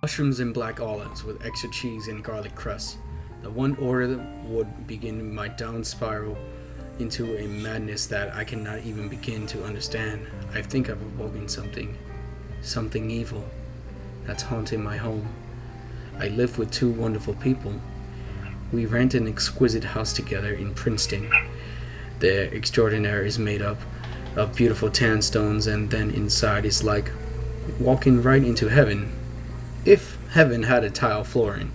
Mushrooms and black olives with extra cheese and garlic crust. The one order would begin my down spiral into a madness that I cannot even begin to understand. I think I've awoken something evil that's haunting my home. I live with two wonderful people. We rent an exquisite house together in Princeton. The extraordinary is made up of beautiful tan stones, and then inside is like walking right into heaven, if heaven had a tile flooring.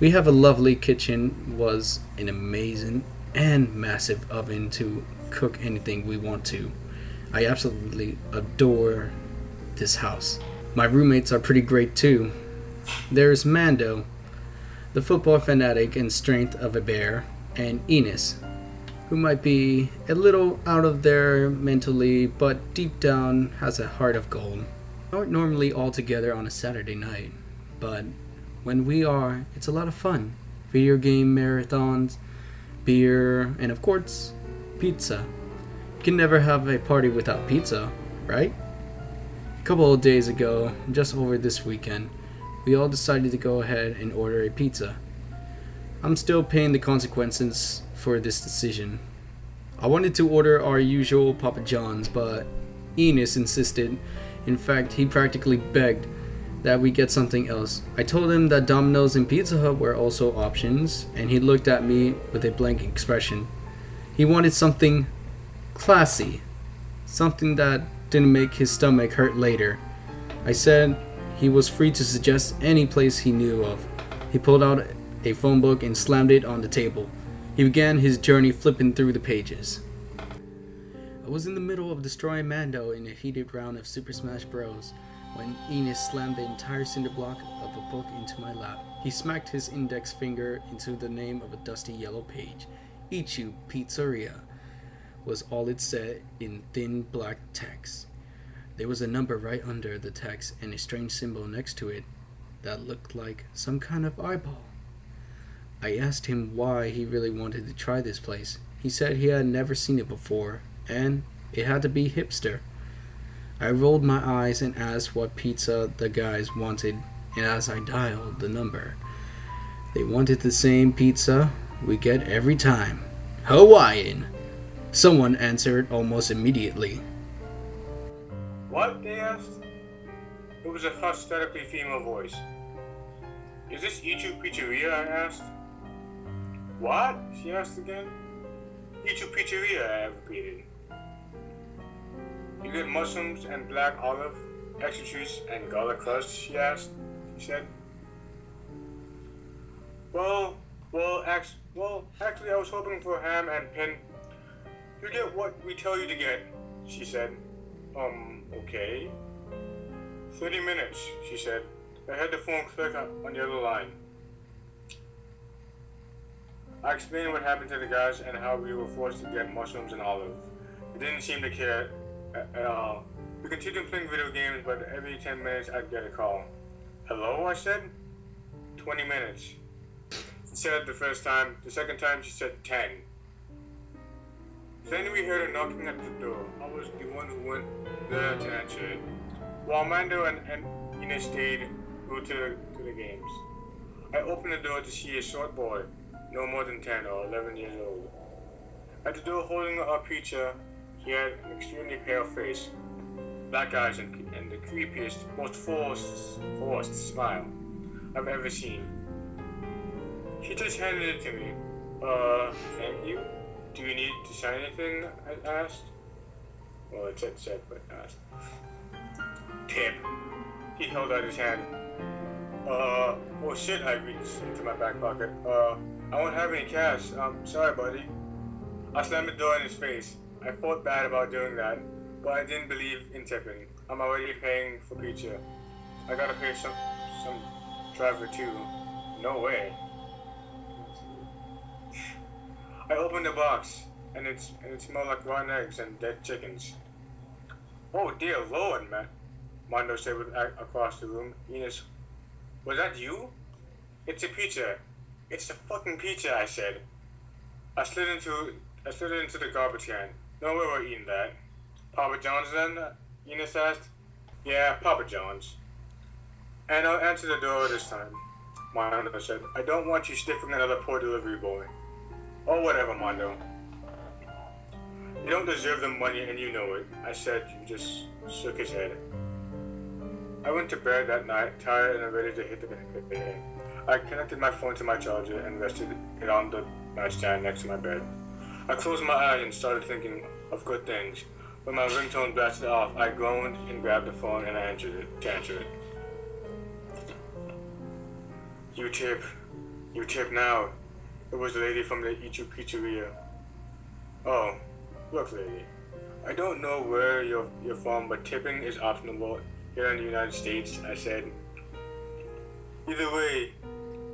We have a lovely kitchen, was an amazing and massive oven to cook anything we want to. I absolutely adore this house. My roommates are pretty great too. There's Mando, the football fanatic and strength of a bear, and Enos, who might be a little out of there mentally, but deep down has a heart of gold. We aren't normally all together on a Saturday night, but when we are, it's a lot of fun. Video game marathons, beer, and of course, pizza. You can never have a party without pizza, right? A couple of days ago, just over this weekend, we all decided to go ahead and order a pizza. I'm still paying the consequences for this decision. I wanted to order our usual Papa John's, but Enos insisted. In fact, he practically begged that we get something else. I told him that Domino's and Pizza Hut were also options, and he looked at me with a blank expression. He wanted something classy, something that didn't make his stomach hurt later. I said he was free to suggest any place he knew of. He pulled out a phone book and slammed it on the table. He began his journey flipping through the pages. I was in the middle of destroying Mando in a heated round of Super Smash Bros. When Enos slammed the entire cinder block of a book into my lap. He smacked his index finger into the name of a dusty yellow page. Ichu Pizzeria was all it said in thin black text. There was a number right under the text and a strange symbol next to it that looked like some kind of eyeball. I asked him why he really wanted to try this place. He said he had never seen it before, and it had to be hipster. I rolled my eyes and asked what pizza the guys wanted, and as I dialed the number, they wanted the same pizza we get every time. Hawaiian! Someone answered almost immediately. What? They asked. It was a hysterically female voice. Is this Ichu Pizzeria? I asked. What? She asked again. Ichu Pizzeria, I repeated. You get mushrooms and black olive, extra cheese, and garlic crust, she asked. She said. Actually, I was hoping for ham and pin. You get what we tell you to get, she said. Okay. 30 minutes, she said. I heard the phone click on the other line. I explained what happened to the guys and how we were forced to get mushrooms and olive. They didn't seem to care at all. We continued playing video games, but every 10 minutes I'd get a call. Hello, I said. 20 minutes. She said the first time. The second time she said 10. Then we heard a knocking at the door. I was the one who went there to answer it. While Mando and Enos stayed glued to the games. I opened the door to see a short boy, no more than 10 or 11 years old. At the door holding our pizza, he had an extremely pale face, black eyes, and the creepiest, most forced smile I've ever seen. He just handed it to me. Thank you. Do you need to sign anything? I asked. Well, it said, but asked. Tip. He held out his hand. Oh shit, I reached into my back pocket. I won't have any cash. Sorry, buddy. I slammed the door in his face. I felt bad about doing that, but I didn't believe in tipping. I'm already paying for pizza. I gotta pay some driver too. No way. I opened the box, and it smelled like rotten eggs and dead chickens. Oh dear Lord, man, Mondo said across the room. Enos, was that you? It's a pizza. It's a fucking pizza, I said. I slid into the garbage can. No way we're eating that. Papa John's then? Enos asked. Yeah, Papa John's. And I'll answer the door this time. Mondo said, I don't want you sniffing another poor delivery boy. Or whatever, Mondo. You don't deserve the money and you know it. I said. You just shook his head. I went to bed that night, tired and ready to hit the bed. I connected my phone to my charger and rested it on the nightstand next to my bed. I closed my eyes and started thinking of good things. When my ringtone blasted off, I groaned and grabbed the phone and I answered it. You tip now. It was the lady from the Ichu Pizzeria. Oh, look, lady. I don't know where you're from, but tipping is optional here in the United States, I said. Either way,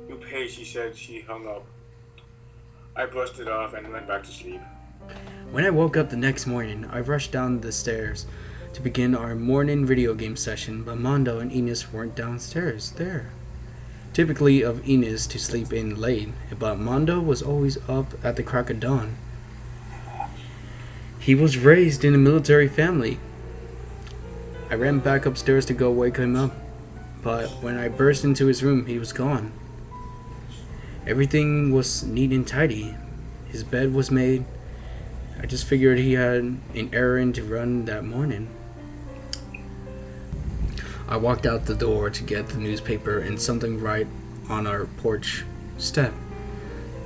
you pay, she said. She hung up. I brushed it off and went back to sleep. When I woke up the next morning, I rushed down the stairs to begin our morning video game session, but Mondo and Ines weren't downstairs there. Typically of Ines to sleep in late, but Mondo was always up at the crack of dawn. He was raised in a military family. I ran back upstairs to go wake him up, but when I burst into his room, he was gone. Everything was neat and tidy. His bed was made. I just figured he had an errand to run that morning. I walked out the door to get the newspaper and something right on our porch step.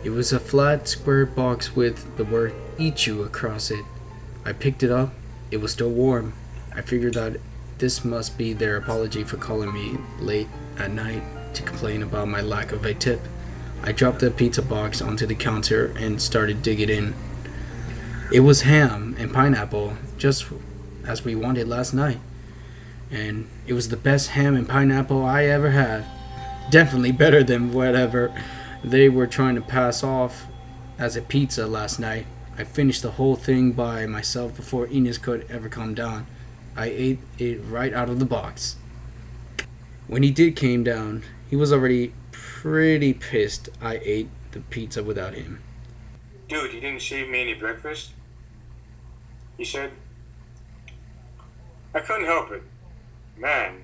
It was a flat, square box with the word Ichu across it. I picked it up. It was still warm. I figured that this must be their apology for calling me late at night to complain about my lack of a tip. I dropped the pizza box onto the counter and started digging in. It was ham and pineapple, just as we wanted last night. And it was the best ham and pineapple I ever had. Definitely better than whatever they were trying to pass off as a pizza last night. I finished the whole thing by myself before Ines could ever calm down. I ate it right out of the box. When he did calm down, he was already pretty pissed I ate the pizza without him. Dude, you didn't save me any breakfast? He said. I couldn't help it. Man,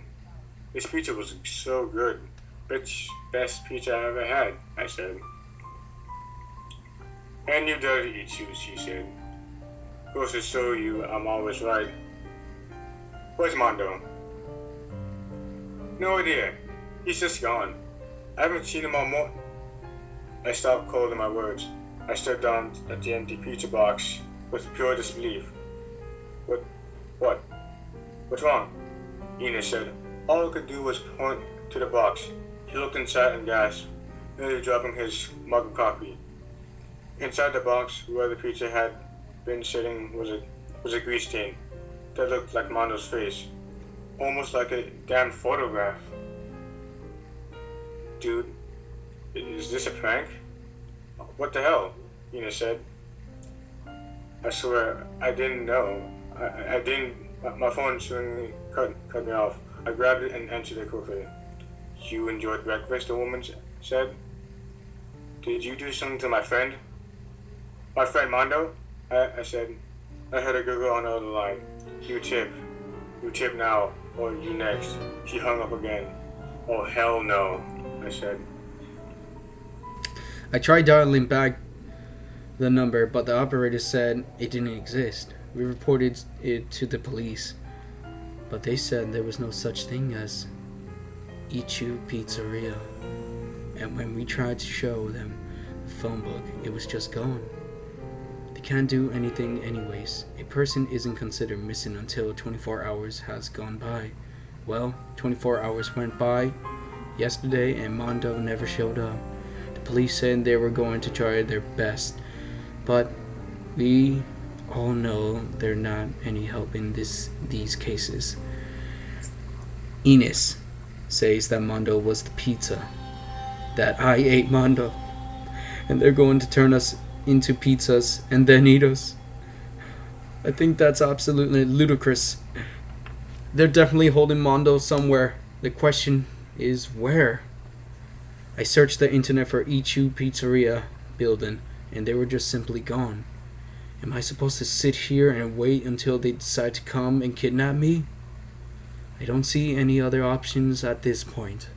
this pizza was so good. Best pizza I ever had, I said. And you dirty eat shoes, she said. Goes to show you I'm always right. Where's Mondo? No idea. He's just gone. I haven't seen him all morning. I stopped cold in my words. I stared down at the empty pizza box with pure disbelief. What? What's wrong? Ines said. All I could do was point to the box. He looked inside and gasped, nearly dropping his mug of coffee. Inside the box, where the pizza had been sitting, was a grease stain that looked like Mondo's face, almost like a damn photograph. Dude, is this a prank? What the hell? Ines said. I swear, I didn't know. I didn't. My phone suddenly cut me off. I grabbed it and answered it quickly. You enjoyed breakfast, the woman said. Did you do something to my friend? My friend Mondo? I said. I heard a giggle on the other line. You tip now, or you next. She hung up again. Oh, hell no, I said. I tried dialing back the number, but the operator said it didn't exist. We reported it to the police, but they said there was no such thing as Ichu Pizzeria. And when we tried to show them the phone book, it was just gone. They can't do anything anyways. A person isn't considered missing until 24 hours has gone by. Well, 24 hours went by yesterday and Mondo never showed up. The police said they were going to try their best, but we all know they're not any help in these cases. Ines says that Mondo was the pizza, that I ate Mondo, and they're going to turn us into pizzas and then eat us. I think that's absolutely ludicrous. They're definitely holding Mondo somewhere. The question is where? I searched the internet for Ichu Pizzeria building, and they were just simply gone. Am I supposed to sit here and wait until they decide to come and kidnap me? I don't see any other options at this point.